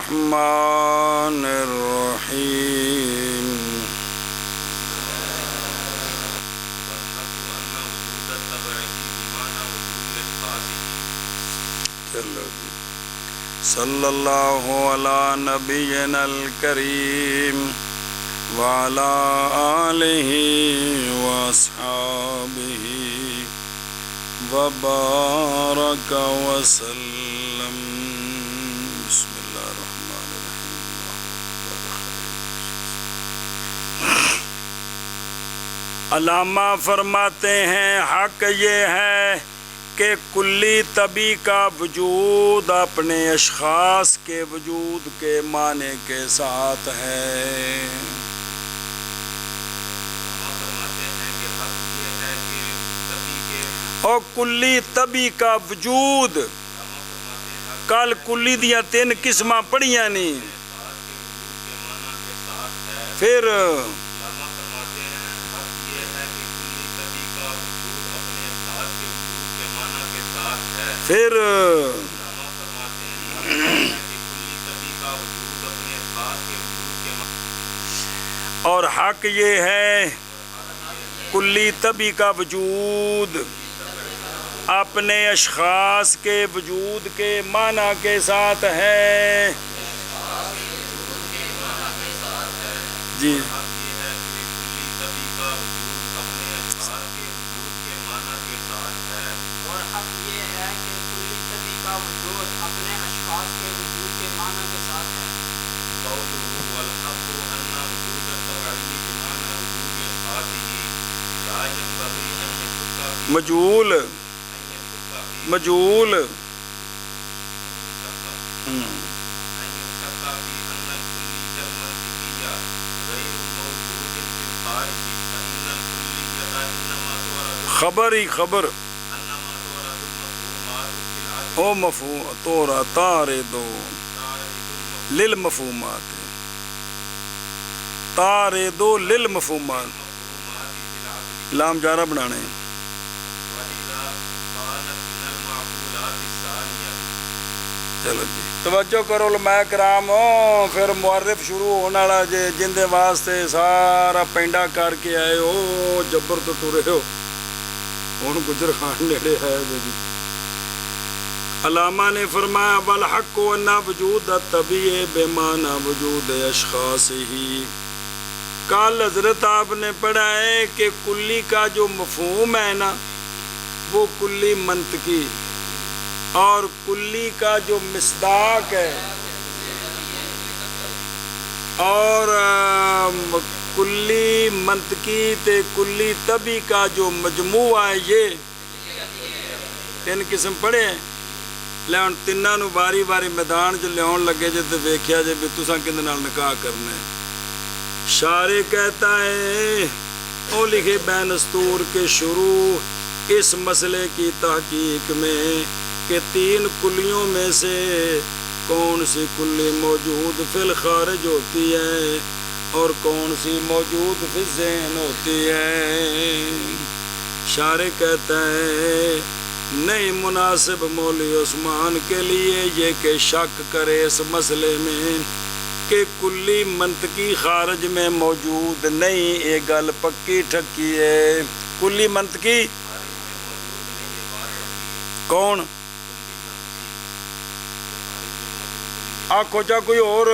الرحمن الرحیم صلی اللہ علی نبینا الکریم وعلی آلہ واصحابہ وبارک وسلم. بسم اللہ الرحمن الرحیم. علامہ فرماتے ہیں حق یہ ہے کہ کلی طبی کا وجود اپنے اشخاص کے وجود کے معنی کے ساتھ ہے. اور کلی طبی کا وجود کل کلی دیا 3 قسماں پڑھیاں نہیں. پھر اور حق یہ ہے کلی طبی کا وجود اپنے اشخاص کے وجود کے معنی کے ساتھ ہے. جی مجہول خبر ہی خبر او مفہوم تورا تاردو للمفہومات تاردو للمفہومات لام جارہ بنانے. چلو جی توجہ کرو علماء کرام. پھر معرف شروع ہونے والا جے جن دے واسطے سارا پینڈا کر کے آئے ہو جبر تو ٹرے ہو ہن گجر خان نیڑے ہے جی. علامہ نے فرمایا والحق ان وجود الطبیع بمعنی وجود اشخاص ہی. کل حضرت آپ نے پڑھا ہے کہ کلی کا جو مفہوم ہے نا وہ کلی منطقی اور کلی کا جو مصداق ہے اور کلی منطقی تے کلی طبی کا جو مجموعہ ہے یہ 3 قسم پڑھے ہیں. لیون تینوں نو باری باری میدان جو لیون لگے جے تے ویکھیا جے بھی تساں کندے نال نکاح کرنا ہے. شارع کہتا ہے او لکھے بین اسطور کے شروع اس مسئلے کی تحقیق میں کہ 3 کلیوں میں سے کون سی کلی موجود فی الخارج ہوتی ہے اور کون سی موجود فی الذہن ہوتی ہے. شارع کہتا ہے نہیں مناسب مولوی عثمان کے لیے یہ کہ شک کرے اس مسئلے میں کہ کلی منطقی خارج میں موجود نہیں. ایک گل پکی ٹھکی ہے. کلی منطقی کون آکھو چا کوئی اور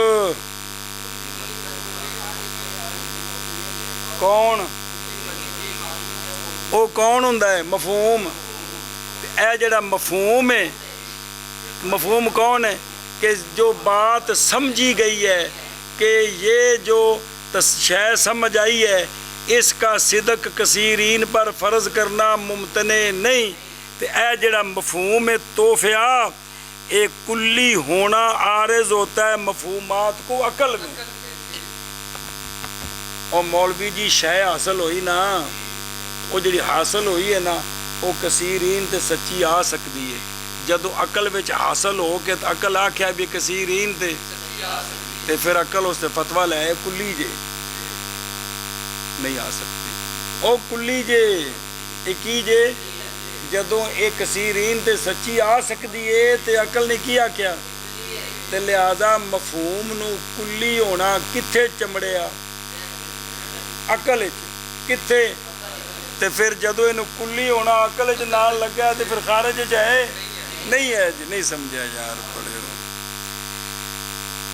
کون او کون ہوندا ہے مفہوم. اے جڑا مفہوم ہے مفہوم کون ہے کہ جو بات سمجھی گئی ہے کہ یہ جو شے سمجھ آئی ہے اس کا صدق کثیرین پر فرض کرنا ممتنع نہیں. تو اے جڑا مفہوم ہے توفیہ ایک کلی ہونا عارض ہوتا ہے مفہومات کو عقل میں. اور مولوی جی شے حاصل ہوئی نا وہ جڑی حاصل ہوئی ہے نا وہ کثیرین تے سچی آ سکتی ہے. جدو عقل وچ حاصل ہو کے تو عقل آکھیا بھی کثیرین تے پھر عقل اس تے فتویٰ لے کلی جے نہیں آ سکتی. او کلی جے ایکی جے جدوں ایک کثیرین تے سچی آ سکتی ہے تے عقل نے کیا کیا ਤੇ ਲਿਹਾਜ਼ਾ ਮਫਹੂਮ ਨੂੰ ਕੁੱਲੀ ਹੋਣਾ ਕਿੱਥੇ ਚਮੜਿਆ? ਅਕਲ 'ਚ। ਕਿੱਥੇ? ਤੇ ਫਿਰ ਜਦੋਂ ਇਹਨੂੰ ਕੁੱਲੀ ਹੋਣਾ ਅਕਲ 'ਚ ਨਾਲ ਲੱਗਾ ਤੇ ਫਿਰ ਖਾਰਜ 'ਚ ਹੈ ਨਹੀਂ ਹੈ ਜੀ। ਨਹੀਂ ਸਮਝਿਆ ਯਾਰ, ਪੜਿਓ।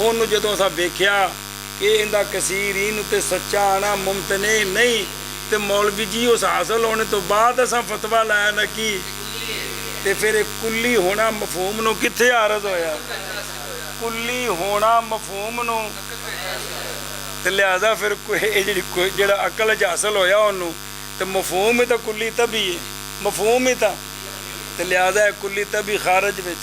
ਉਹਨੂੰ ਜਦੋਂ ਅਸਾਂ ਵੇਖਿਆ ਕਿ ਇਹਦਾ ਕਸੀਰੀਨ ਤੇ ਸੱਚਾ ਆਣਾ ਮੁਮਤਨੇ ਨਹੀਂ, ਤੇ ਮੌਲਵੀ ਜੀ ਉਸ ਹਾਸਲ ਹੋਣੇ ਤੋਂ ਬਾਅਦ ਅਸਾਂ ਫਤਵਾ ਲਾਇਆ ਨਾ ਕੀ, ਤੇ ਫਿਰ ਇਹ ਕੁੱਲੀ ਹੋਣਾ ਮਫਹੂਮ ਨੂੰ ਕਿੱਥੇ ਆਰਜ਼ ਹੋਇਆ? ਕੁੱਲੀ ਹੋਣਾ ਮਫਹੂਮ ਨੂੰ। ਤੇ ਲਿਹਾਜ਼ਾ ਫਿਰ ਇਹ ਜਿਹੜਾ ਅਕਲ 'ਚ ਹਾਸਲ ਹੋਇਆ ਉਹਨੂੰ, ਤੇ ਮਫਹੂਮ ਹੀ ਤਾਂ ਕੁੱਲੀ ਤਬੀ ਹੈ, ਮਫਹੂਮ ਹੀ ਤਾਂ, ਤੇ ਲਿਹਾਜ਼ਾ ਇਹ ਕੁੱਲੀ ਤਬੀ ਖਾਰਜ ਵਿੱਚ।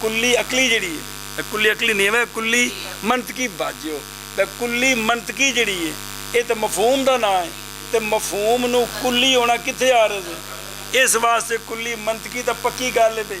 ਕੁੱਲੀ ਅਕਲੀ ਜਿਹੜੀ ਹੈ, ਕੁੱਲੀ ਅਕਲੀ ਨਹੀਂ ਹੈ, ਕੁੱਲੀ ਮੰਤਕੀ ਬਾਜਿਓ। ਕੁੱਲੀ ਮੰਤਕੀ ਜਿਹੜੀ ਹੈ ਇਹ ਤਾਂ ਮਫਹੂਮ ਦਾ ਨਾਂ ਹੈ, ਤੇ ਮਫਹੂਮ ਨੂੰ ਕੁੱਲੀ ਹੋਣਾ ਕਿੱਥੇ ਆਰਜ਼ ਹੈ? ਇਸ ਵਾਸਤੇ ਕੁੱਲੀ ਮੰਤਕੀ ਤਾਂ ਪੱਕੀ ਗੱਲ ਹੈ ਬਈ।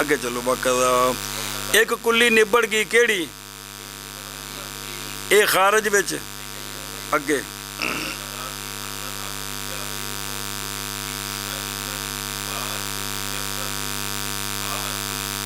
ਅੱਗੇ ਚਲੋ ਬਾਕਾਇਦਾ। ਇੱਕ ਕੁੱਲੀ ਨਿਬੜ ਗਈ ਕਿਹੜੀ? ਇਹ ਖਾਰਜ ਵਿੱਚ। ਅੱਗੇ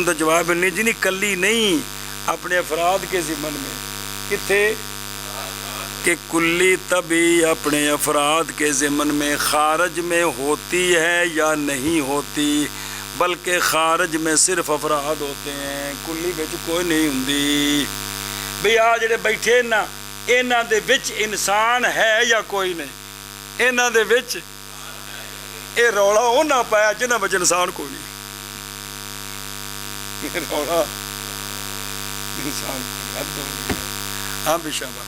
ان کا جواب نہیں جی نہیں کلی نہیں اپنے افراد کے ضمن میں کتنے کہ کلی طبی اپنے افراد کے ضمن میں خارج میں ہوتی ہے یا نہیں ہوتی بلکہ خارج میں صرف افراد ہوتے ہیں کلی وچ کوئی نہیں ہوندی بھئی آ جڑے بیٹھے نا انہاں دے وچ انسان ہے یا کوئی نہیں انہاں دے وچ اے رولا انہاں پایا جنہاں وچ انسان کوئی نہیں رولا انسان کوئی ہاں بے شابہ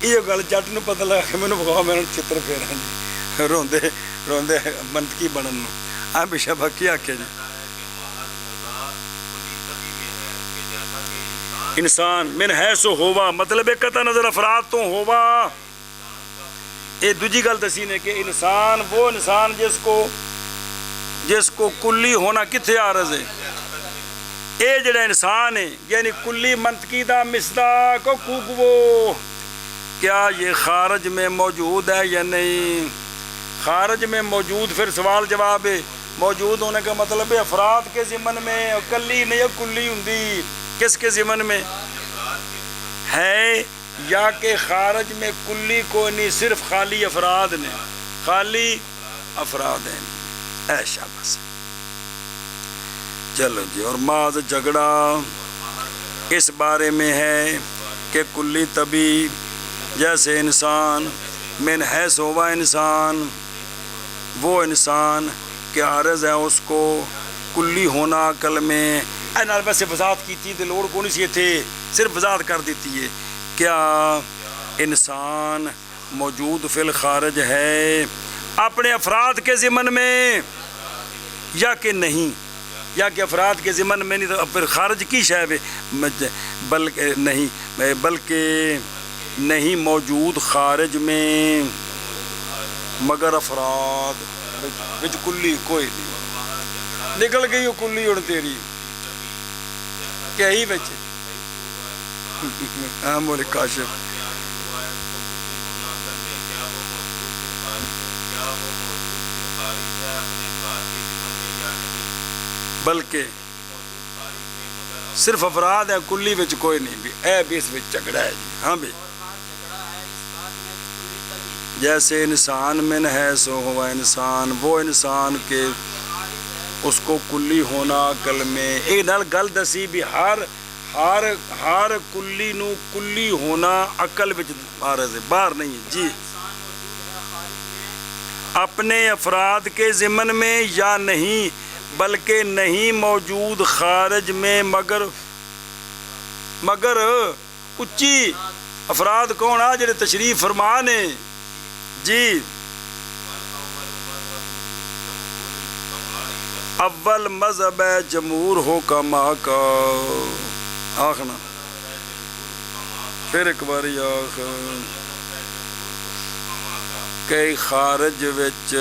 یہ گل جٹ نو پتہ لگا کہ مینوں بخوا میں چتر پھیرا جی روندے روندے منطقی بنن نو ہاں بے شابہ کی آکھیا جی انسان من حیث ہوا مطلب ایک قطع نظر افراد تو ہوا یہ دوجی گل دسی نے کہ انسان وہ انسان جس کو کلی ہونا کتھے عارض ہے اے جڑا انسان ہے یعنی کلی منطقی دا مصداق وہ کیا یہ خارج میں موجود ہے یا نہیں خارج میں موجود پھر سوال جواب ہے موجود ہونے کا مطلب ہے افراد کے ضمن میں کلی نہیں کلی ہوندی کس کے ضمن میں ہے یا کہ خارج میں کلی کو نہیں صرف خالی افراد نے خالی افراد ہیں اے شاباش چلو جی اور معاذ جھگڑا اس بارے میں ہے کہ کلی طبی جیسے انسان من حیث ہوا انسان وہ انسان کہ عارض ہے اس کو کلی ہونا عقل میں اے نال ویسے وضاحت کی تھی لوڑ کو نہیں سی تھے صرف وضاحت کر دیتی ہے کیا انسان موجود فی الخارج ہے اپنے افراد کے ضمن میں یا کہ نہیں یا کہ افراد کے ضمن میں نہیں تو پھر خارج کی شے بلکہ نہیں موجود خارج میں مگر افراد وچ کلی کوئی نہیں نکل گئی وہ کلی ہن تیری کیا ہی بچ ہاں مولک کاشف بلکہ صرف افراد ہے کلی وچ کوئی نہیں بھی اے بھی اس وچ جھگڑا ہے جی ہاں بھی جیسے انسان من ہے سو ہوا انسان وہ انسان کے اس کو کلی ہونا عقل میں ایک نال گل دسی بھی ہر کلی نو کلی ہونا عقل وچ عارض ہے باہر نہیں جی اپنے افراد کے ضمن میں یا نہیں بلکہ نہیں موجود خارج میں مگر اچھی افراد کون آ جڑے تشریف فرمان ہیں جی اول مذہب ہے جمہور حکما کا آخنا پھر ایک باری آخ کئی خارج وچ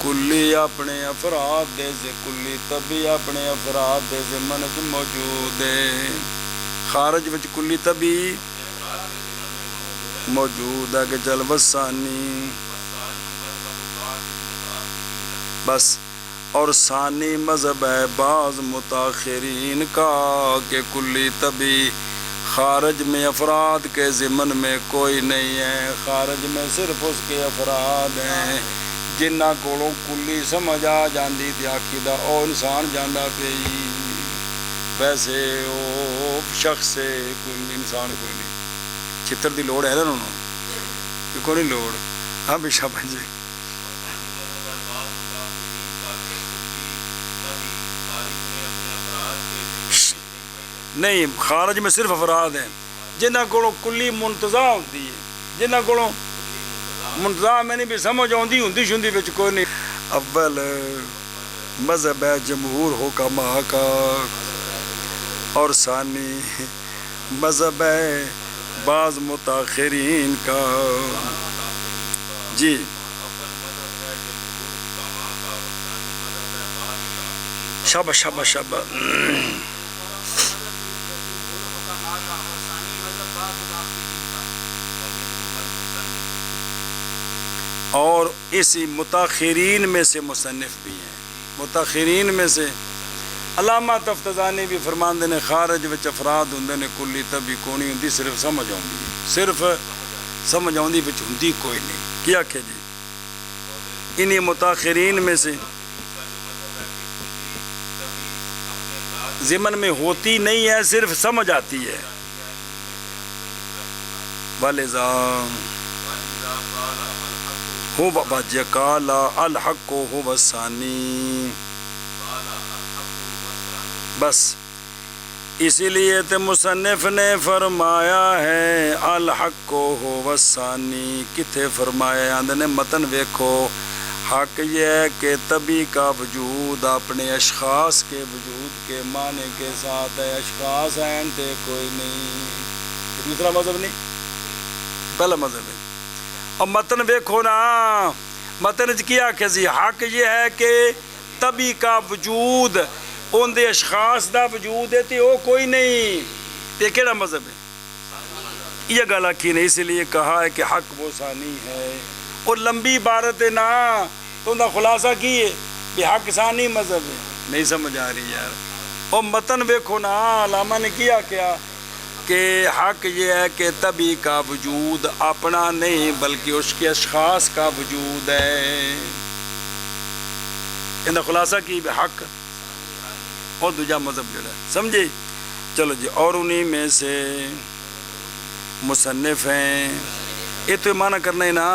کلی اپنے افراد دے سے کلی طبی اپنے افراد دے ضمن وچ موجود ہے خارج وچ کلی طبی موجود ہے کہ چل وسانی بس اور ثانی مذہب ہے بعض متاخرین کا کہ کلی طبی خارج میں افراد کے ضمن میں کوئی نہیں ہے خارج میں صرف اس کے افراد ہیں جنہ کولوں کلی سمجھ آ جاندی تے عقیدہ او انسان جاندا پئی ویسے او شخص سے کوئی انسان کوئی نہیں چتر دی لوڑ ہے نا انہوں نے کوئی نہیں لوڑ ہاں بے شاباش جی نہیں خارج میں صرف افراد ہیں جنہ کو کلی منتزع ہوتی ہے جنہ کو منتزع میں نہیں بھی سمجھ آتی ہوں شندی بچ کوئی نہیں اول مذہب ہے جمہور حکما کا اور ثانی مذہب ہے بعض متاخرین کا جی شاباش شاباش شاباش اور اسی متاخرین میں سے مصنف بھی ہیں متاخرین میں سے علامہ تفتزانی بھی فرماندے نے خارج وچ افراد ہوندے نے کلی تبی کونی ہوندی صرف سمجھ آؤندی ہے صرف سمجھ آؤندی وچ ہوندی کوئی نہیں کیا کہ جی انہی متاخرین میں سے ضمن میں ہوتی نہیں ہے صرف سمجھ آتی ہے وَلِذَا هُوَ قَالَ الْحَقُّ هُوَ الثَّانِي بس اسی لیے تو مصنف نے فرمایا ہے الحق هو الثانی کتھے فرمایا اندنے متن ویکھو حق یہ ہے کہ طبی کا وجود اپنے اشخاص کے وجود کے معنی کے ساتھ ہے اشخاص ہیں تے کوئی نہیں دوسرا مذہب نہیں پہلا مذہب ہے اور متن ویکھو نا متن کیا کہ حق یہ ہے کہ طبی کا وجود ان دے اشخاص دا وجود ہے تے وہ کوئی نہیں تے کیڑا مذہب ہے یہ گل آکھی نے اس لیے کہا ہے کہ حق وہ ثانی ہے اور لمبی عبارت ہے نا تو ان دا خلاصہ کی ہے کہ حق ثانی مذہب ہے نہیں سمجھ آ رہی یار اور متن ویکھو نا علامہ نے کیا کہ حق یہ ہے کہ طبی کا وجود اپنا نہیں بلکہ اس کے اشخاص کا وجود ہے ان دا خلاصہ کی حق اور دوجا مذہب جڑا ہے سمجھے چلو جی اور انہی میں سے مصنف ہیں یہ تو معنی کرنا ہے نا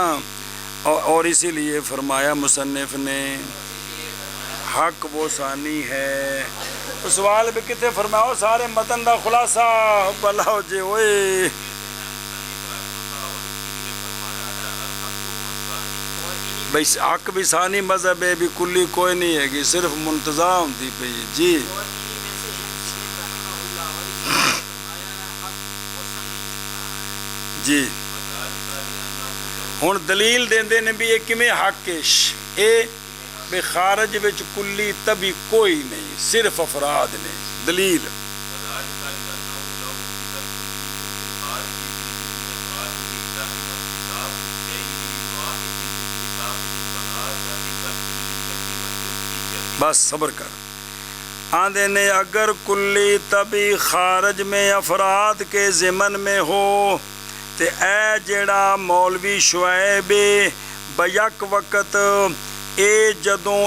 اور اسی لیے فرمایا مصنف نے حق وہ ثانی ہے سوال بھی کتے فرماؤ سارے متن دا خلاصہ بلا ہو جے ہوئے بھئی حق بھی ثانی مذہب ہے بھی کلی کوئی نہیں ہے گی صرف منتظا ہوتی پہ جی جی ہن دلیل دیندے نے بھی یہ کمیں حق اے بے خارج وچ کلی تبھی کوئی نہیں صرف افراد نے دلیل بس صبر کر آندے نے اگر کلی تبھی خارج میں افراد کے ضمن میں ہو تے اے جڑا مولوی شعیب بیک وقت اے جدوں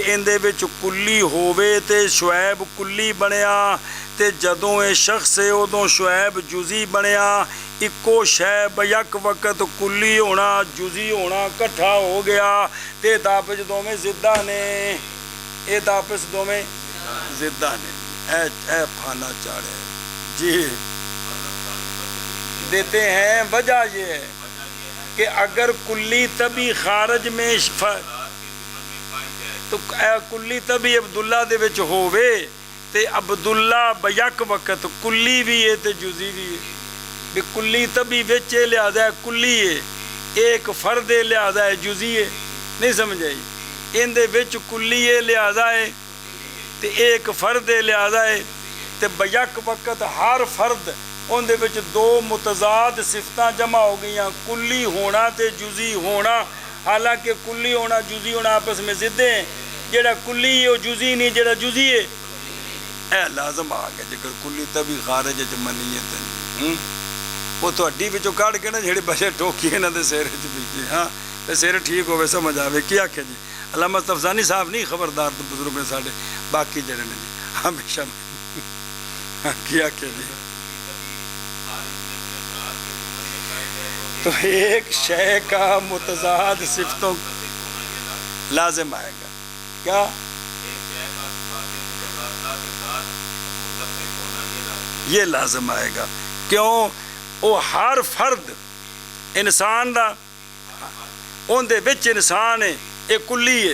اندے وچ کلی ہووے تے شعیب کلی بنیا تے جدوں اے شخص ہے ادوں شعیب جزی بنیا اکو شے بیک وقت کلی ہونا جزی ہونا کٹھا ہو گیا تے داپس دوویں زدہ نے اے داپس دوویں زدہ نے اے پھانا چاڑے جی دیتے ہیں وجہ یہ ہے کہ اگر کلی تبھی خارج میں تو کلی تبھی عبداللہ دے وچ ہووے تے عبداللہ بیک وقت کلی بھی ہے تے جزی بھی ہے بھی کلی تبھی وچ لہذا ہے کلی ہے ایک فرد ہے لہذا ہے جزی ہے نہیں سمجھ آئی ان دے وچ کلی ہے لہذا ہے تے ایک فرد ہے لہذا ہے تے بیک وقت ہر فرد ان دے وچ دو متضاد صفتاں جمع ہو گئیاں کلی ہونا تے جزی ہونا حالانکہ کلی ہونا جزی ہونا آپس میں ضد ہیں جڑا کلی ہے وہ جزی نہیں جڑا جزی ہے اے لازم آ گیا جگر کلی تبھی خارج چ منیت ہے وہ تو ہڈی وچوں کڈ کے نا جڑے بچے ٹوکی انہاں دے سر وچ بیٹھے ہاں تے سر ٹھیک ہوے سمجھ آوے کیا کہ جی علامہ تفزانی صاحب نہیں خبردار تو بزرگ نے ساڈے باقی جڑے نے جی ہمیشہ کیا کہ جی تو ایک شے کا متضاد صفتوں لازم آئے گا کیا یہ لازم آئے گا کیوں وہ ہر فرد انسان دا ان دے وچ انسان ہے ایک کلی ہے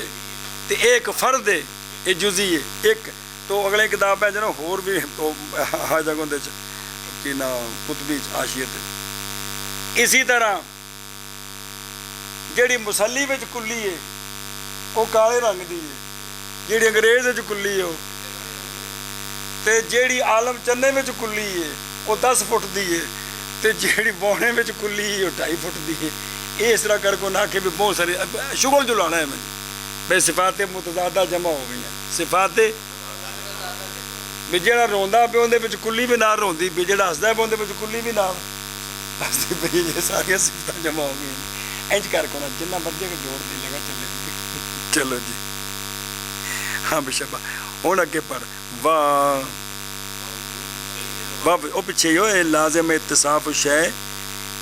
تے ایک فرد ہے ایک جزی ہے ایک تو اگلے کتاب ہے جنہوں ہور بھی جگہوں دے کی نا قطبی عاشیت اسی طرح جیڑی مسلی وچ کلی ہے وہ کالے رنگ دی ہے جیڑی انگریز وچ کلی ہے تے جیڑی عالم چنے وچ کلی ہے وہ 10 فٹ دی ہے تے جیڑی بونے وچ کلی ہے وہ 2.5 فٹ دی ہے یہ اس طرح کر کو نہ کہ بھی بہت سارے شغل جلانا ہے مجھے بے صفات متضادہ جمع ہو گئی ہیں صفات بھی ਜਿਹੜਾ ਰੋਂਦਾ ਪਿਆ ਉਹਦੇ ਵਿੱਚ ਕੁੱਲੀ ਵੀ ਨਾਲ ਰੋਂਦੀ ਵੀ, ਜਿਹੜਾ ਹੱਸਦਾ ਪਿਆ ਉਹਦੇ ਵਿੱਚ ਕੁੱਲੀ ਵੀ ਨਾਲ ਹੱਸਦੀ ਪਈ। ਇਹ ਸਾਰੀਆਂ ਸਿਫਤਾਂ ਜਮਾ ਹੋ ਗਈਆਂ। ਇੰਜ ਕਰ ਕੋਣਾ ਜਿੰਨਾ ਮਰਜ਼ੀ ਕੇ ਜੋੜ ਦੇ ਲਗਾ ਚੱਲੇ। ਚਲੋ ਜੀ ਹਾਂ ਬਸ਼ਬਾ। ਹੁਣ ਅੱਗੇ ਪੜ ਵਾਹ ਵਾਹ ਉਹ ਪਿੱਛੇ ਹੀ ਹੋਏ ਲਾਜ਼ਮ ਇਤਸਾਫ ਸ਼ੈ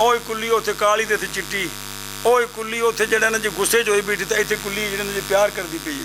ਉਹ ਕੁੱਲੀ ਉੱਥੇ ਕਾਲੀ ਤੇ ਚਿੱਟੀ, ਉਹ ਕੁੱਲੀ ਉੱਥੇ ਜਿਹੜਾ ਨਾ ਜੀ ਗੁੱਸੇ 'ਚ ਹੋਈ ਬੈਠੀ ਤੇ ਇੱਥੇ ਕੁੱਲੀ ਜਿਹੜਾ ਨਾ ਜੀ ਪਿਆਰ ਕਰਦੀ ਪਈ ਹੈ